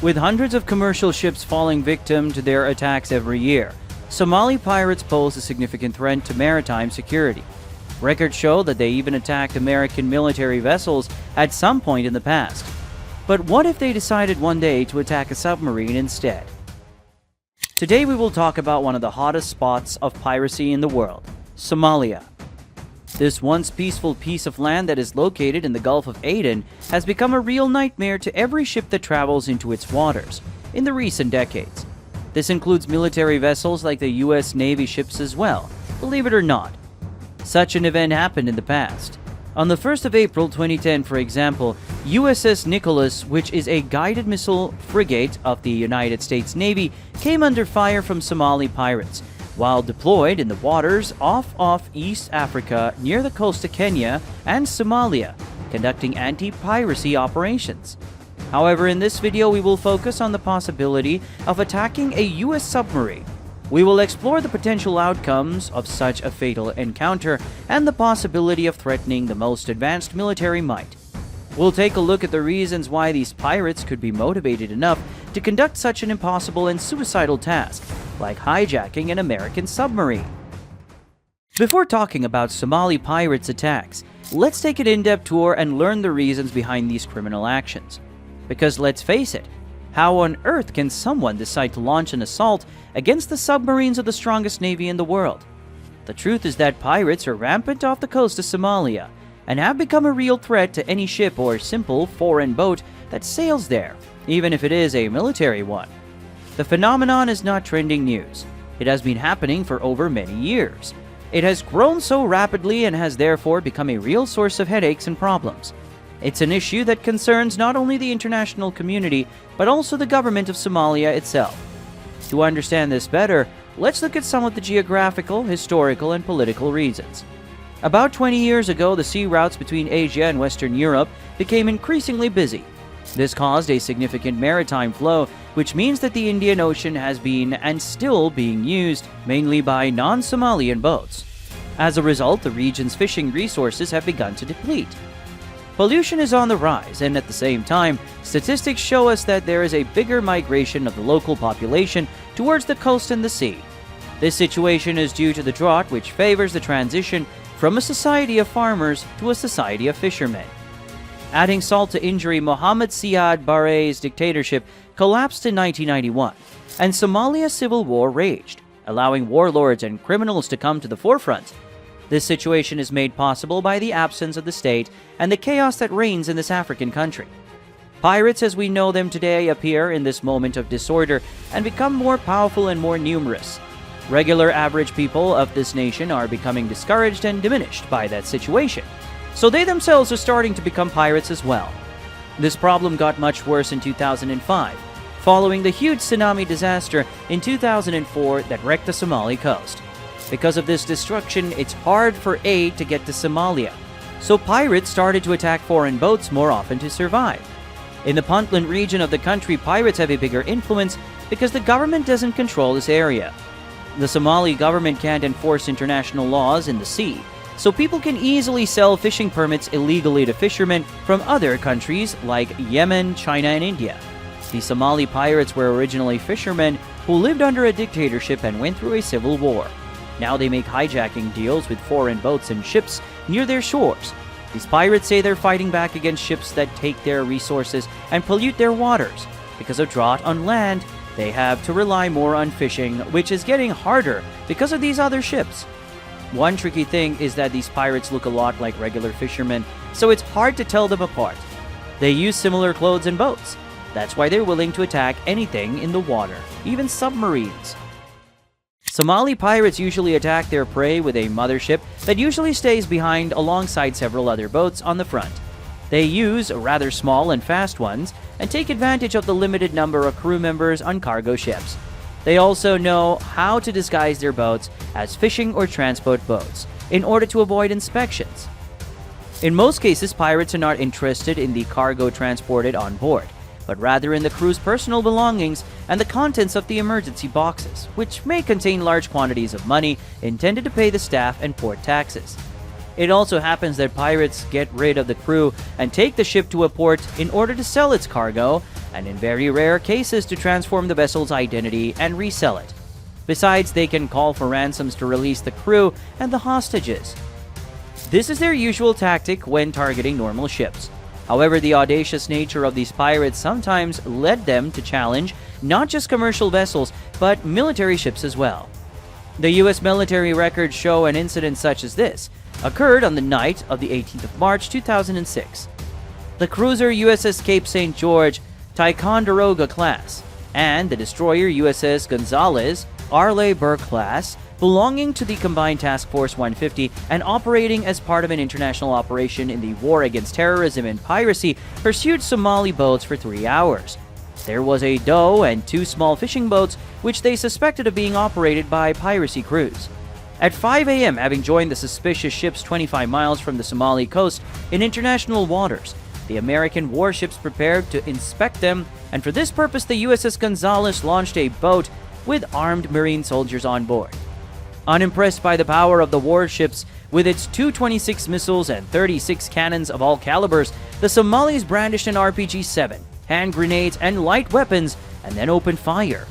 With hundreds of commercial ships falling victim to their attacks every year, Somali pirates pose a significant threat to maritime security. Records show that they even attacked American military vessels at some point in the past. But what if they decided one day to attack a submarine instead? Today we will talk about one of the hottest spots of piracy in the world, Somalia. This once peaceful piece of land that is located in the Gulf of Aden has become a real nightmare to every ship that travels into its waters in the recent decades. This includes military vessels like the US Navy ships as well, believe it or not. Such an event happened in the past. On the 1st of April 2010, for example, USS Nicholas, which is a guided missile frigate of the United States Navy, came under fire from Somali pirates while deployed in the waters off East Africa near the coast of Kenya and Somalia, conducting anti-piracy operations. However, in this video we will focus on the possibility of attacking a US submarine. We will explore the potential outcomes of such a fatal encounter and the possibility of threatening the most advanced military might. We'll take a look at the reasons why these pirates could be motivated enough to conduct such an impossible and suicidal task, like hijacking an American submarine. Before talking about Somali pirates' attacks, let's take an in-depth tour and learn the reasons behind these criminal actions. Because let's face it, how on earth can someone decide to launch an assault against the submarines of the strongest navy in the world? The truth is that pirates are rampant off the coast of Somalia and have become a real threat to any ship or simple foreign boat that sails there, even if it is a military one. The phenomenon is not trending news. It has been happening for over many years. It has grown so rapidly and has therefore become a real source of headaches and problems. It's an issue that concerns not only the international community, but also the government of Somalia itself. To understand this better, let's look at some of the geographical, historical, and political reasons. About 20 years ago, the sea routes between Asia and Western Europe became increasingly busy. This caused a significant maritime flow, which means that the Indian Ocean has been and still being used mainly by non-Somalian boats. As a result, the region's fishing resources have begun to deplete. Pollution is on the rise, and at the same time, statistics show us that there is a bigger migration of the local population towards the coast and the sea. This situation is due to the drought, which favors the transition from a society of farmers to a society of fishermen. Adding salt to injury, Mohammed Siad Barre's dictatorship collapsed in 1991, and Somalia's civil war raged, allowing warlords and criminals to come to the forefront. This situation is made possible by the absence of the state and the chaos that reigns in this African country. Pirates as we know them today appear in this moment of disorder and become more powerful and more numerous. Regular average people of this nation are becoming discouraged and diminished by that situation, so they themselves are starting to become pirates as well. This problem got much worse in 2005, following the huge tsunami disaster in 2004 that wrecked the Somali coast. Because of this destruction, it's hard for aid to get to Somalia, so pirates started to attack foreign boats more often to survive. In the Puntland region of the country, pirates have a bigger influence because the government doesn't control this area. The Somali government can't enforce international laws in the sea, so people can easily sell fishing permits illegally to fishermen from other countries like Yemen, China, and India. The Somali pirates were originally fishermen who lived under a dictatorship and went through a civil war. Now they make hijacking deals with foreign boats and ships near their shores. These pirates say they're fighting back against ships that take their resources and pollute their waters. Because of drought on land, they have to rely more on fishing, which is getting harder because of these other ships. One tricky thing is that these pirates look a lot like regular fishermen, so it's hard to tell them apart. They use similar clothes and boats. That's why they're willing to attack anything in the water, even submarines. Somali pirates usually attack their prey with a mothership that usually stays behind alongside several other boats on the front. They use rather small and fast ones and take advantage of the limited number of crew members on cargo ships. They also know how to disguise their boats as fishing or transport boats in order to avoid inspections. In most cases, pirates are not interested in the cargo transported on board, but rather in the crew's personal belongings and the contents of the emergency boxes, which may contain large quantities of money intended to pay the staff and port taxes. It also happens that pirates get rid of the crew and take the ship to a port in order to sell its cargo, and in very rare cases to transform the vessel's identity and resell it. Besides, they can call for ransoms to release the crew and the hostages. This is their usual tactic when targeting normal ships. However, the audacious nature of these pirates sometimes led them to challenge not just commercial vessels, but military ships as well. The U.S. military records show an incident such as this occurred on the night of the 18th of March 2006. The cruiser USS Cape St. George, Ticonderoga class, and the destroyer USS Gonzales, Arleigh Burke class, belonging to the Combined Task Force 150 and operating as part of an international operation in the war against terrorism and piracy, pursued Somali boats for 3 hours. There was a dhow and 2 small fishing boats which they suspected of being operated by piracy crews. At 5 a.m., having joined the suspicious ships 25 miles from the Somali coast in international waters, the American warships prepared to inspect them, and for this purpose the USS Gonzales launched a boat with armed Marine soldiers on board. Unimpressed by the power of the warships, with its 226 missiles and 36 cannons of all calibers, the Somalis brandished an RPG-7, hand grenades, and light weapons, and then opened fire.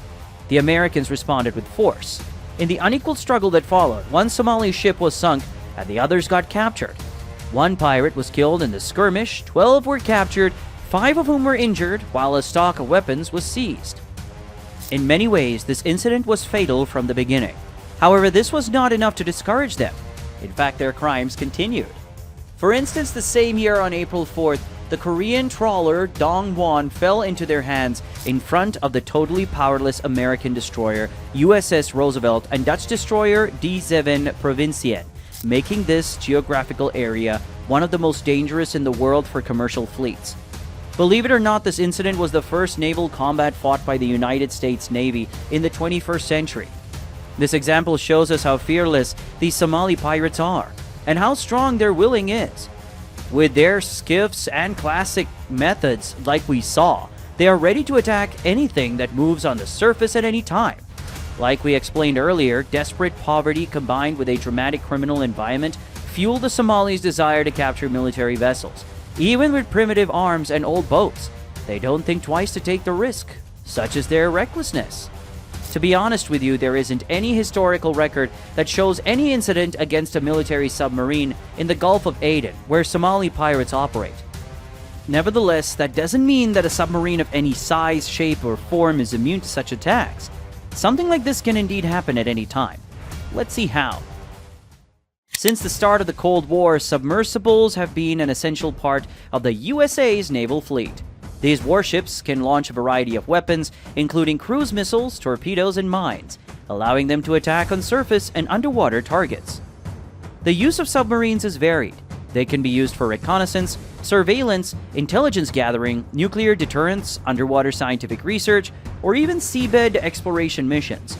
The Americans responded with force. In the unequal struggle that followed, one Somali ship was sunk and the others got captured. 1 pirate was killed in the skirmish, 12 were captured, 5 of whom were injured, while a stock of weapons was seized. In many ways, this incident was fatal from the beginning. However, this was not enough to discourage them. In fact, their crimes continued. For instance, the same year on April 4th, the Korean trawler Dongwon fell into their hands in front of the totally powerless American destroyer USS Roosevelt and Dutch destroyer D7 Provinciën, making this geographical area one of the most dangerous in the world for commercial fleets. Believe it or not, this incident was the first naval combat fought by the United States Navy in the 21st century. This example shows us how fearless these Somali pirates are, and how strong their willing is. With their skiffs and classic methods like we saw, they are ready to attack anything that moves on the surface at any time. Like we explained earlier, desperate poverty combined with a dramatic criminal environment fueled the Somalis' desire to capture military vessels. Even with primitive arms and old boats, they don't think twice to take the risk. Such is their recklessness. To be honest with you, there isn't any historical record that shows any incident against a military submarine in the Gulf of Aden, where Somali pirates operate. Nevertheless, that doesn't mean that a submarine of any size, shape, or form is immune to such attacks. Something like this can indeed happen at any time. Let's see how. Since the start of the Cold War, submersibles have been an essential part of the USA's naval fleet. These warships can launch a variety of weapons, including cruise missiles, torpedoes, and mines, allowing them to attack on surface and underwater targets. The use of submarines is varied. They can be used for reconnaissance, surveillance, intelligence gathering, nuclear deterrence, underwater scientific research, or even seabed exploration missions.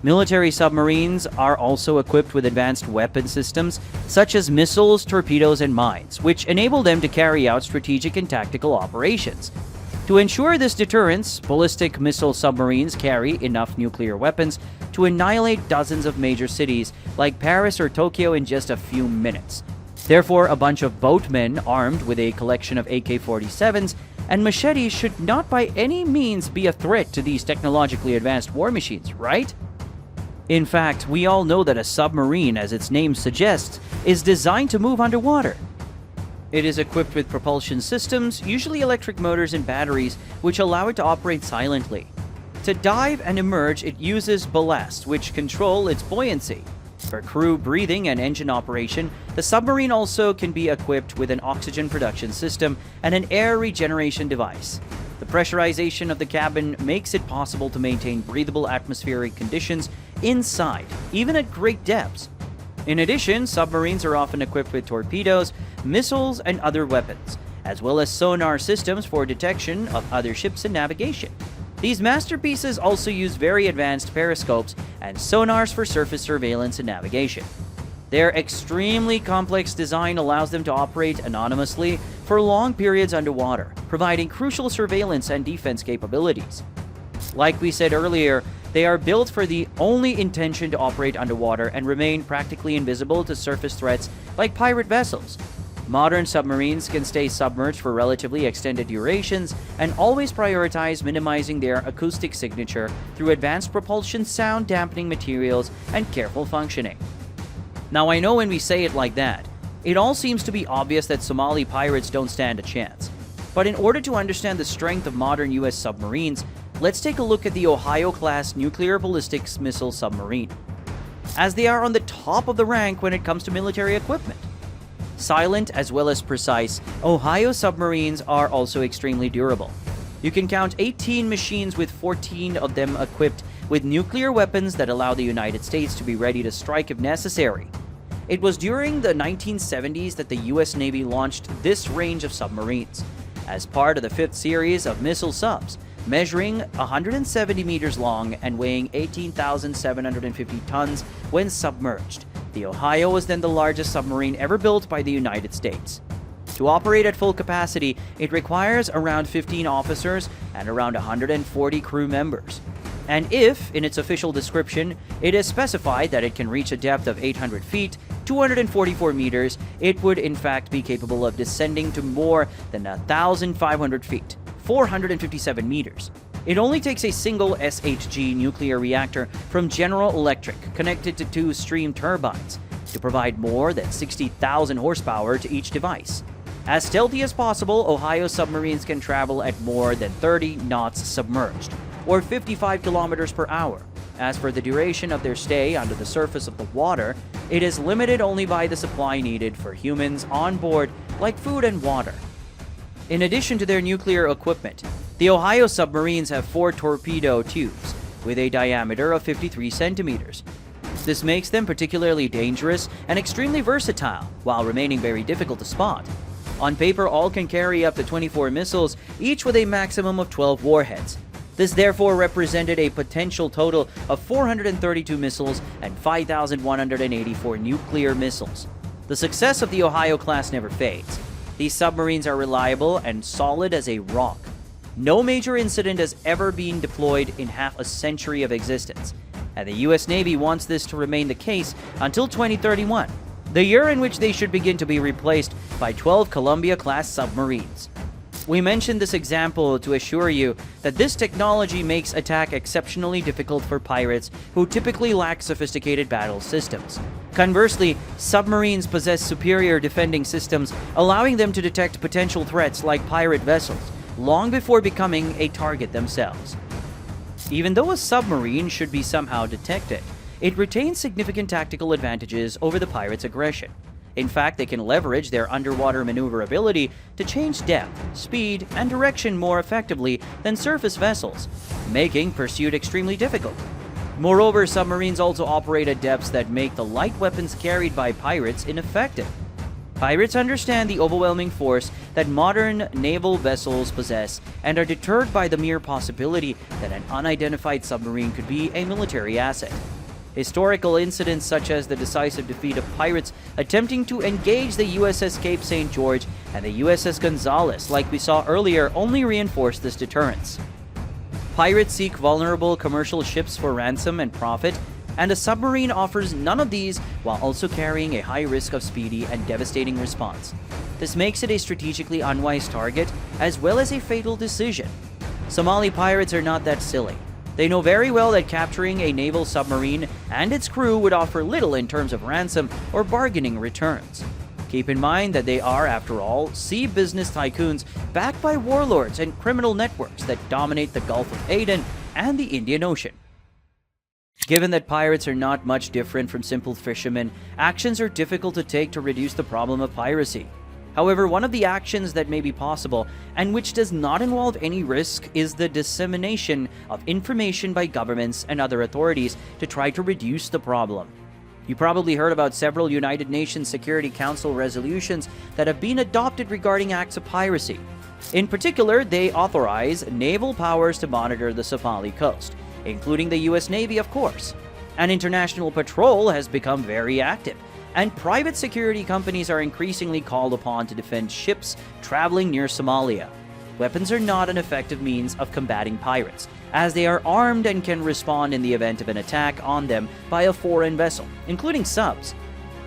Military submarines are also equipped with advanced weapon systems, such as missiles, torpedoes, and mines, which enable them to carry out strategic and tactical operations. To ensure this deterrence, ballistic missile submarines carry enough nuclear weapons to annihilate dozens of major cities like Paris or Tokyo in just a few minutes. Therefore, a bunch of boatmen armed with a collection of AK-47s and machetes should not by any means be a threat to these technologically advanced war machines, right? In fact, we all know that a submarine, as its name suggests, is designed to move underwater. It is equipped with propulsion systems, usually electric motors and batteries, which allow it to operate silently. To dive and emerge, it uses ballast, which control its buoyancy. For crew breathing and engine operation, the submarine also can be equipped with an oxygen production system and an air regeneration device. The pressurization of the cabin makes it possible to maintain breathable atmospheric conditions inside, even at great depths. In addition, submarines are often equipped with torpedoes, missiles, and other weapons, as well as sonar systems for detection of other ships and navigation. These masterpieces also use very advanced periscopes and sonars for surface surveillance and navigation. Their extremely complex design allows them to operate anonymously for long periods underwater, providing crucial surveillance and defense capabilities. Like we said earlier, they are built for the only intention to operate underwater and remain practically invisible to surface threats like pirate vessels. Modern submarines can stay submerged for relatively extended durations and always prioritize minimizing their acoustic signature through advanced propulsion sound dampening materials and careful functioning. Now, I know when we say it like that, it all seems to be obvious that Somali pirates don't stand a chance. But in order to understand the strength of modern US submarines, let's take a look at the Ohio-class nuclear ballistic missile submarine, as they are on the top of the rank when it comes to military equipment. Silent as well as precise, Ohio submarines are also extremely durable. You can count 18 machines with 14 of them equipped with nuclear weapons that allow the United States to be ready to strike if necessary. It was during the 1970s that the US Navy launched this range of submarines, as part of the fifth series of missile subs, measuring 170 meters long and weighing 18,750 tons when submerged. The Ohio was then the largest submarine ever built by the United States. To operate at full capacity, it requires around 15 officers and around 140 crew members. And if, in its official description, it is specified that it can reach a depth of 800 feet, 244 meters, it would in fact be capable of descending to more than 1,500 feet, 457 meters. It only takes a single SHG nuclear reactor from General Electric connected to two steam turbines to provide more than 60,000 horsepower to each device. As stealthy as possible, Ohio submarines can travel at more than 30 knots submerged, or 55 kilometers per hour. As for the duration of their stay under the surface of the water, it is limited only by the supply needed for humans on board, like food and water. In addition to their nuclear equipment, the Ohio submarines have 4 torpedo tubes with a diameter of 53 centimeters. This makes them particularly dangerous and extremely versatile, while remaining very difficult to spot. On paper, all can carry up to 24 missiles, each with a maximum of 12 warheads. This therefore represented a potential total of 432 missiles and 5,184 nuclear missiles. The success of the Ohio class never fades. These submarines are reliable and solid as a rock. No major incident has ever been deployed in half a century of existence, and the US Navy wants this to remain the case until 2031, the year in which they should begin to be replaced by 12 Columbia-class submarines. We mentioned this example to assure you that this technology makes attack exceptionally difficult for pirates who typically lack sophisticated battle systems. Conversely, submarines possess superior defending systems, allowing them to detect potential threats like pirate vessels long before becoming a target themselves. Even though a submarine should be somehow detected, it retains significant tactical advantages over the pirates' aggression. In fact, they can leverage their underwater maneuverability to change depth, speed, and direction more effectively than surface vessels, making pursuit extremely difficult. Moreover, submarines also operate at depths that make the light weapons carried by pirates ineffective. Pirates understand the overwhelming force that modern naval vessels possess and are deterred by the mere possibility that an unidentified submarine could be a military asset. Historical incidents such as the decisive defeat of pirates attempting to engage the USS Cape St. George and the USS Gonzales, like we saw earlier, only reinforce this deterrence. Pirates seek vulnerable commercial ships for ransom and profit, and a submarine offers none of these while also carrying a high risk of speedy and devastating response. This makes it a strategically unwise target as well as a fatal decision. Somali pirates are not that silly. They know very well that capturing a naval submarine and its crew would offer little in terms of ransom or bargaining returns. Keep in mind that they are, after all, sea business tycoons backed by warlords and criminal networks that dominate the Gulf of Aden and the Indian Ocean. Given that pirates are not much different from simple fishermen, actions are difficult to take to reduce the problem of piracy. However, one of the actions that may be possible, and which does not involve any risk, is the dissemination of information by governments and other authorities to try to reduce the problem. You probably heard about several United Nations Security Council resolutions that have been adopted regarding acts of piracy. In particular, they authorize naval powers to monitor the Somali coast, including the US Navy, of course. An international patrol has become very active, and private security companies are increasingly called upon to defend ships traveling near Somalia. Weapons are not an effective means of combating pirates, as they are armed and can respond in the event of an attack on them by a foreign vessel, including subs.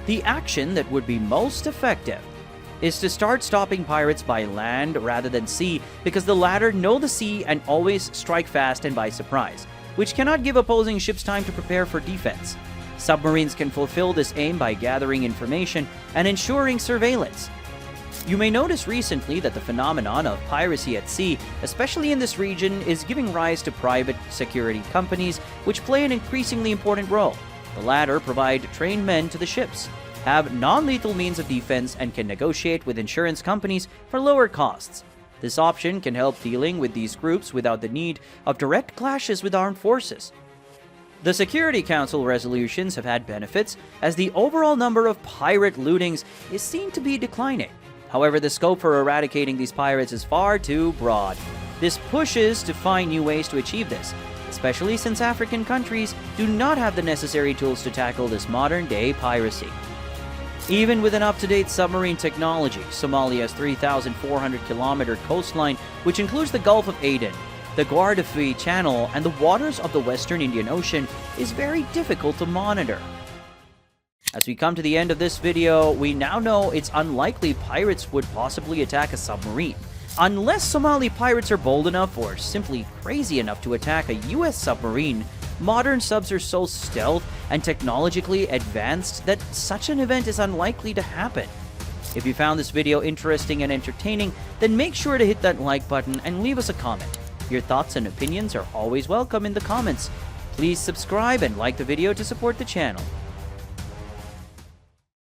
The action that would be most effective is to start stopping pirates by land rather than sea, because the latter know the sea and always strike fast and by surprise, which cannot give opposing ships time to prepare for defense. Submarines can fulfill this aim by gathering information and ensuring surveillance. You may notice recently that the phenomenon of piracy at sea, especially in this region, is giving rise to private security companies, which play an increasingly important role. The latter provide trained men to the ships, have non-lethal means of defense, and can negotiate with insurance companies for lower costs. This option can help dealing with these groups without the need of direct clashes with armed forces. The Security Council resolutions have had benefits, as the overall number of pirate lootings is seen to be declining. However, the scope for eradicating these pirates is far too broad. This pushes to find new ways to achieve this, especially since African countries do not have the necessary tools to tackle this modern-day piracy. Even with an up-to-date submarine technology, Somalia's 3,400-kilometer coastline, which includes the Gulf of Aden, the Guardafui Channel, and the waters of the Western Indian Ocean, is very difficult to monitor. As we come to the end of this video, we now know it's unlikely pirates would possibly attack a submarine. Unless Somali pirates are bold enough or simply crazy enough to attack a US submarine, modern subs are so stealth and technologically advanced that such an event is unlikely to happen. If you found this video interesting and entertaining, then make sure to hit that like button and leave us a comment. Your thoughts and opinions are always welcome in the comments. Please subscribe and like the video to support the channel.